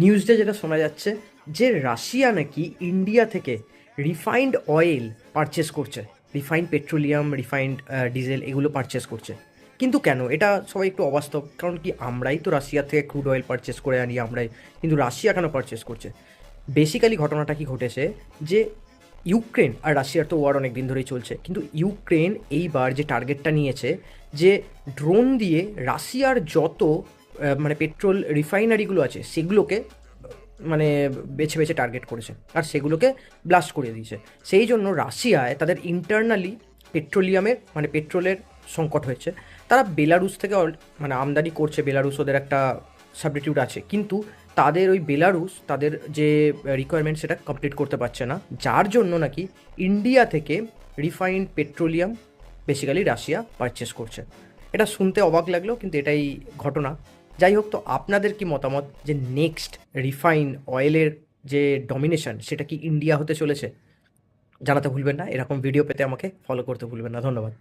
নিউজটা যেটা শোনা যাচ্ছে যে রাশিয়া নাকি ইন্ডিয়া থেকে রিফাইন্ড অয়েল পারচেস করছে, রিফাইন্ড পেট্রোলিয়াম, রিফাইন্ড ডিজেল এগুলো পারচেস করছে। কিন্তু কেন? এটা সবাই একটু অবাস্তব, কারণ কি আমরাই তো রাশিয়া থেকে ক্রুড অয়েল পারচেস করে আনি আমরাই, কিন্তু রাশিয়া কেন পারচেস করছে? বেসিক্যালি ঘটনাটা কি ঘটেছে যে ইউক্রেন আর রাশিয়ার তো ওয়ার অনেক দিন ধরেই চলছে, কিন্তু ইউক্রেন এইবার যে টার্গেটটা নিয়েছে যে ড্রোন দিয়ে রাশিয়ার যত মানে পেট্রোল রিফাইনারিগুলো আছে সেগুলোকে মানে বেছে বেছে টার্গেট করেছে আর সেগুলোকে ব্লাস্ট করে দিয়েছে। সেই জন্য রাশিয়ায় তাদের ইন্টারনালি পেট্রোলিয়ামের মানে পেট্রোলের সংকট হয়েছে। তারা বেলারুস থেকে মানে আমদানি করছে, বেলারুস ওদের একটা সাবস্টিটিউট আছে, কিন্তু তাদের ওই বেলারুস তাদের যে রিকোয়ারমেন্ট সেটা কমপ্লিট করতে পারছে না, যার জন্য নাকি ইন্ডিয়া থেকে refined petroleum basically Russia purchase করছে। এটা শুনতে অবাক লাগলেও কিন্তু এটাই ঘটনা। যাই হোক, তো আপনাদের কি মতামত যে নেক্সট রিফাইন অয়েলের যে ডমিনেশন সেটা কি ইন্ডিয়া হতে চলেছে? জানাতে ভুলবেন না। এরকম ভিডিও পেতে আমাকে ফলো করতে ভুলবেন না। ধন্যবাদ।